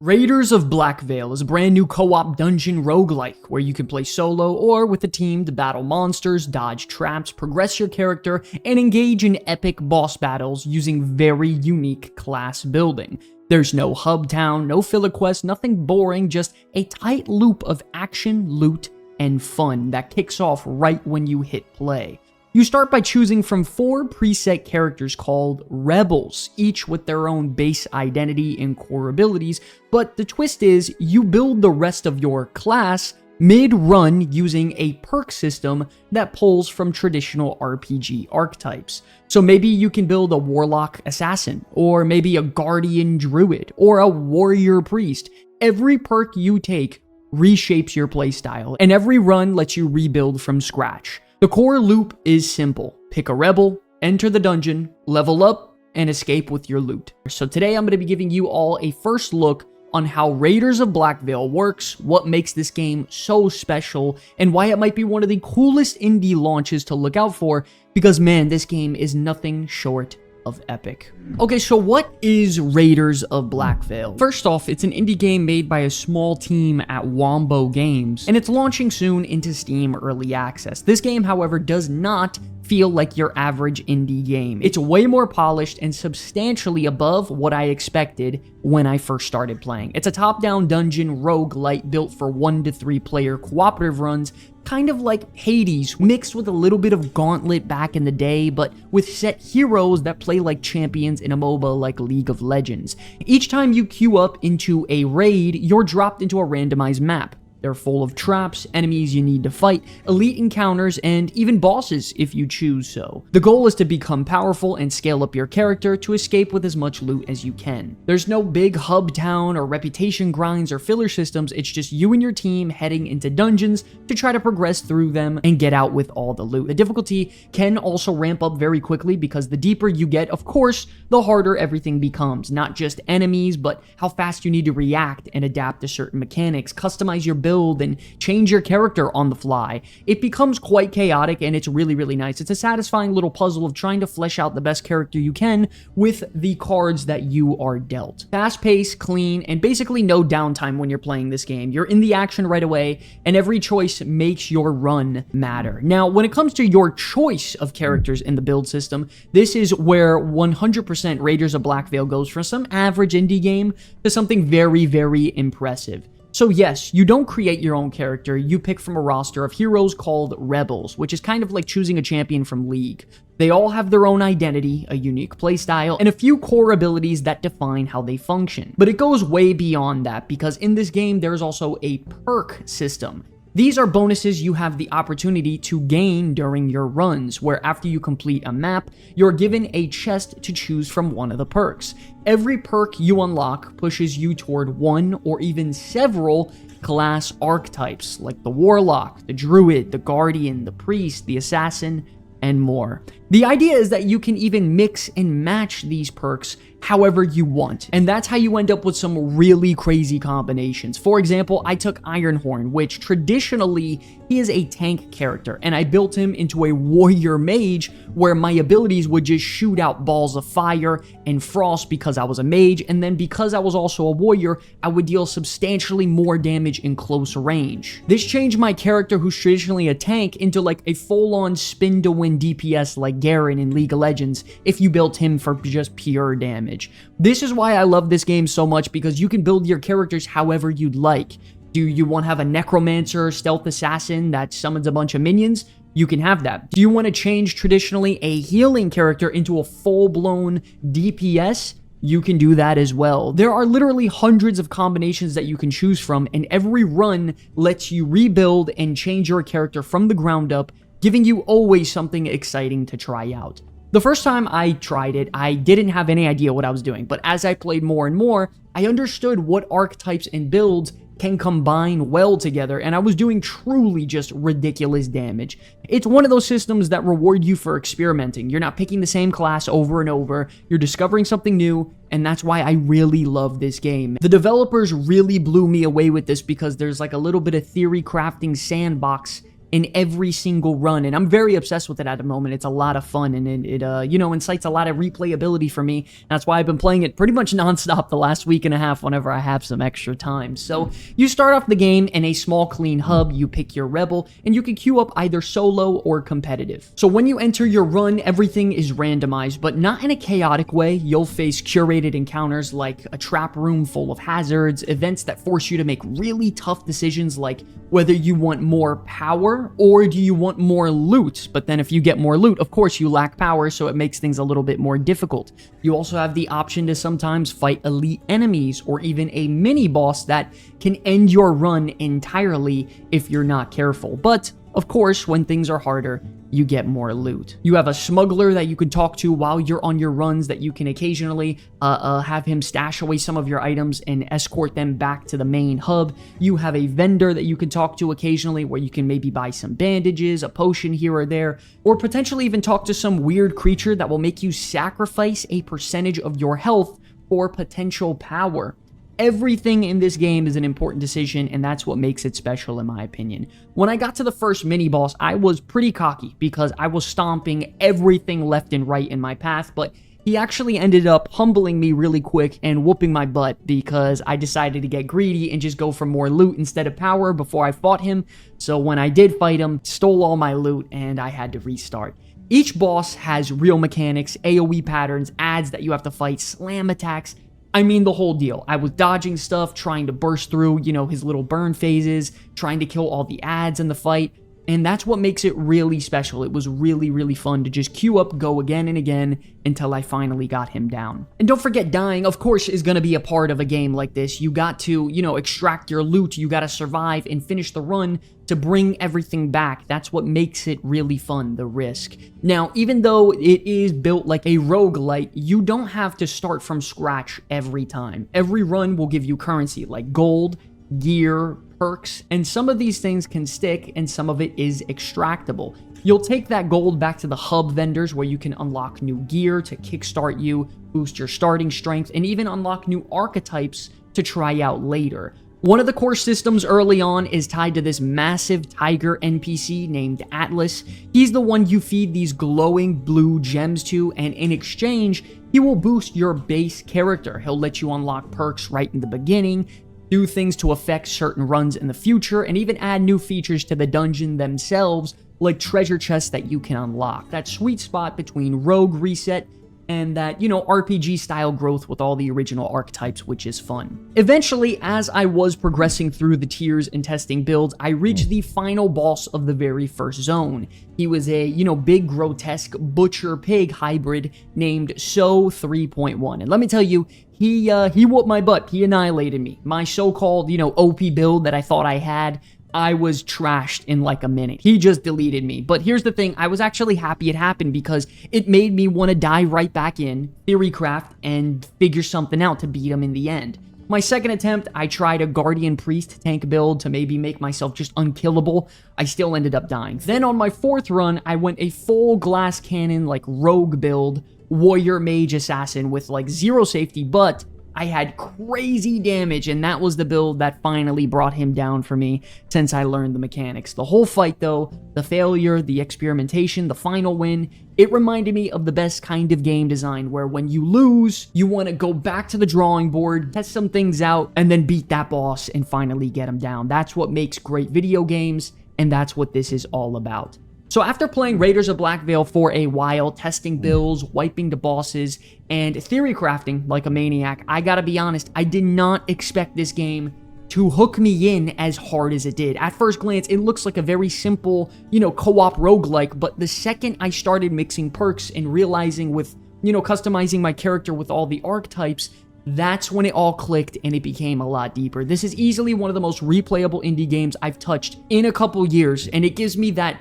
Raiders of Blackveil is a brand new co-op dungeon roguelike where you can play solo or with a team to battle monsters, dodge traps, progress your character, and engage in epic boss battles using very unique class building. There's no hub town, no filler quests, nothing boring, just a tight loop of action, loot, and fun that kicks off right when you hit play. You start by choosing from 4 preset characters called Rebels, each with their own base identity and core abilities, but the twist is you build the rest of your class mid-run using a perk system that pulls from traditional RPG archetypes. So maybe you can build a warlock assassin, or maybe a guardian druid, or a warrior priest. Every perk you take reshapes your playstyle, and every run lets you rebuild from scratch. The core loop is simple. Pick a rebel, enter the dungeon, level up, and escape with your loot. So today I'm going to be giving you all a first look on how Raiders of Blackveil works, what makes this game so special, and why it might be one of the coolest indie launches to look out for, because man, this game is nothing short of epic. Okay, so what is Raiders of Blackveil? First off, it's an indie game made by a small team at Wombo Games, and it's launching soon into Steam Early Access. This game, however, does not feel like your average indie game. It's way more polished and substantially above what I expected when I first started playing. It's a top-down dungeon roguelite built for 1 to 3 player cooperative runs, kind of like Hades, mixed with a little bit of Gauntlet back in the day, but with set heroes that play like champions in a MOBA like League of Legends. Each time you queue up into a raid, you're dropped into a randomized map. They're full of traps, enemies you need to fight, elite encounters, and even bosses if you choose so. The goal is to become powerful and scale up your character to escape with as much loot as you can. There's no big hub town or reputation grinds or filler systems, it's just you and your team heading into dungeons to try to progress through them and get out with all the loot. The difficulty can also ramp up very quickly because the deeper you get, of course, the harder everything becomes. Not just enemies, but how fast you need to react and adapt to certain mechanics, customize your build, and change your character on the fly. It becomes quite chaotic and it's really, really nice. It's a satisfying little puzzle of trying to flesh out the best character you can with the cards that you are dealt. Fast-paced, clean, and basically no downtime when you're playing this game. You're in the action right away, and every choice makes your run matter. Now, when it comes to your choice of characters in the build system, this is where 100% Raiders of Blackveil goes from some average indie game to something very, very impressive. So yes, you don't create your own character, you pick from a roster of heroes called Rebels, which is kind of like choosing a champion from League. They all have their own identity, a unique playstyle, and a few core abilities that define how they function. But it goes way beyond that, because in this game there's also a perk system. These are bonuses you have the opportunity to gain during your runs, where after you complete a map, you're given a chest to choose from one of the perks. Every perk you unlock pushes you toward one or even several class archetypes, like the Warlock, the Druid, the Guardian, the Priest, the Assassin, and more. The idea is that you can even mix and match these perks however you want, and that's how you end up with some really crazy combinations. For example, I took Ironhorn, which traditionally he is a tank character, and I built him into a warrior mage where my abilities would just shoot out balls of fire and frost because I was a mage, and then because I was also a warrior, I would deal substantially more damage in close range. This changed my character, who's traditionally a tank, into like a full-on spin-to-win DPS like Garen in League of Legends if you built him for just pure damage. This is why I love this game so much, because you can build your characters however you'd like. Do you want to have a necromancer, stealth assassin that summons a bunch of minions? You can have that. Do you want to change traditionally a healing character into a full-blown DPS? You can do that as well. There are literally hundreds of combinations that you can choose from, and every run lets you rebuild and change your character from the ground up, giving you always something exciting to try out. The first time I tried it, I didn't have any idea what I was doing, but as I played more and more, I understood what archetypes and builds can combine well together, and I was doing truly just ridiculous damage. It's one of those systems that reward you for experimenting. You're not picking the same class over and over, you're discovering something new, and that's why I really love this game. The developers really blew me away with this because there's like a little bit of theory crafting sandbox in every single run, and I'm very obsessed with it at the moment. It's a lot of fun, and it incites a lot of replayability for me. That's why I've been playing it pretty much nonstop the last week and a half whenever I have some extra time. So you start off the game in a small clean hub, you pick your rebel, and you can queue up either solo or competitive. So when you enter your run, everything is randomized, but not in a chaotic way. You'll face curated encounters like a trap room full of hazards, events that force you to make really tough decisions like whether you want more power or do you want more loot. But then if you get more loot, of course you lack power, so it makes things a little bit more difficult. You also have the option to sometimes fight elite enemies or even a mini boss that can end your run entirely if you're not careful. But of course, when things are harder, you get more loot. You have a smuggler that you can talk to while you're on your runs that you can occasionally have him stash away some of your items and escort them back to the main hub. You have a vendor that you can talk to occasionally where you can maybe buy some bandages, a potion here or there, or potentially even talk to some weird creature that will make you sacrifice a percentage of your health for potential power. Everything in this game is an important decision, and that's what makes it special in my opinion. When I got to the first mini-boss, I was pretty cocky because I was stomping everything left and right in my path, but he actually ended up humbling me really quick and whooping my butt because I decided to get greedy and just go for more loot instead of power before I fought him. So when I did fight him, stole all my loot and I had to restart. Each boss has real mechanics, AoE patterns, adds that you have to fight, slam attacks. I mean, the whole deal. I was dodging stuff, trying to burst through, his little burn phases, trying to kill all the ads in the fight, and that's what makes it really special. It was really, really fun to just queue up, go again and again, until I finally got him down. And don't forget, dying, of course, is going to be a part of a game like this. You got to, extract your loot, you got to survive and finish the run to bring everything back. That's what makes it really fun, the risk. Now, even though it is built like a roguelite, you don't have to start from scratch every time. Every run will give you currency like gold, gear, perks, and some of these things can stick and some of it is extractable. You'll take that gold back to the hub vendors where you can unlock new gear to kickstart you, boost your starting strength, and even unlock new archetypes to try out later. One of the core systems early on is tied to this massive tiger NPC named Atlas. He's the one you feed these glowing blue gems to, and in exchange, he will boost your base character. He'll let you unlock perks right in the beginning, do things to affect certain runs in the future, and even add new features to the dungeon themselves, like treasure chests that you can unlock. That sweet spot between rogue reset and that, RPG style growth with all the original archetypes, which is fun. Eventually, as I was progressing through the tiers and testing builds, I reached the final boss of the very first zone. He was a, big grotesque butcher pig hybrid named So 3.1. And let me tell you, he whooped my butt. He annihilated me. My so-called, OP build that I thought I had, I was trashed in like a minute. He just deleted me. But here's the thing, I was actually happy it happened because it made me want to dive right back in, theorycraft, and figure something out to beat him in the end. My second attempt, I tried a Guardian Priest tank build to maybe make myself just unkillable. I still ended up dying. Then on my fourth run, I went a full glass cannon, like rogue build, warrior mage assassin with like 0 safety, but I had crazy damage, and that was the build that finally brought him down for me since I learned the mechanics. The whole fight though, the failure, the experimentation, the final win, it reminded me of the best kind of game design where when you lose, you want to go back to the drawing board, test some things out, and then beat that boss and finally get him down. That's what makes great video games, and that's what this is all about. So after playing Raiders of Blackveil for a while, testing builds, wiping the bosses, and theory crafting like a maniac, I gotta be honest, I did not expect this game to hook me in as hard as it did. At first glance, it looks like a very simple, co-op roguelike, but the second I started mixing perks and realizing with, customizing my character with all the archetypes, that's when it all clicked and it became a lot deeper. This is easily one of the most replayable indie games I've touched in a couple years, and it gives me that,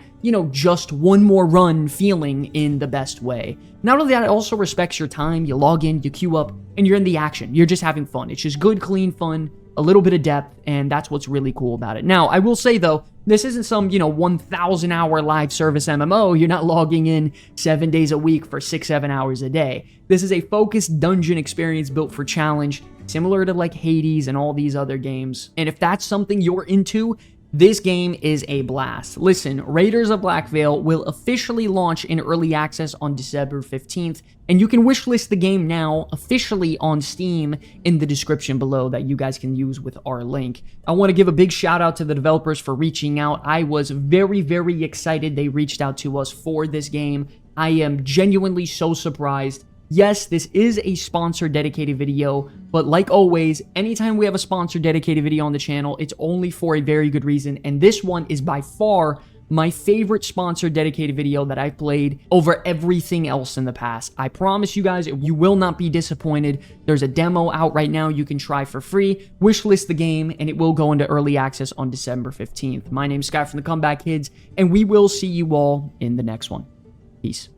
just one more run feeling in the best way. Not only that, it also respects your time. You log in, you queue up, and you're in the action. You're just having fun. It's just good, clean fun, a little bit of depth, and that's what's really cool about it. Now, I will say though, this isn't some, 1,000 hour live service MMO. You're not logging in 7 days a week for 6-7 hours a day. This is a focused dungeon experience built for challenge, similar to like Hades and all these other games. And if that's something you're into, This game is a blast. Listen, Raiders of Blackveil will officially launch in early access on December 15th, and you can wishlist the game now officially on Steam in the description below that you guys can use with our link. I want to give a big shout out to the developers for reaching out. I was very, very excited they reached out to us for this game. I am genuinely so surprised. Yes, this is a sponsor dedicated video, but like always, anytime we have a sponsor dedicated video on the channel, it's only for a very good reason, and this one is by far my favorite sponsor dedicated video that I've played over everything else in the past. I promise you guys, you will not be disappointed. There's a demo out right now you can try for free. Wishlist the game, and it will go into early access on December 15th. My name is Sky from the Comeback Kids, and we will see you all in the next one. Peace.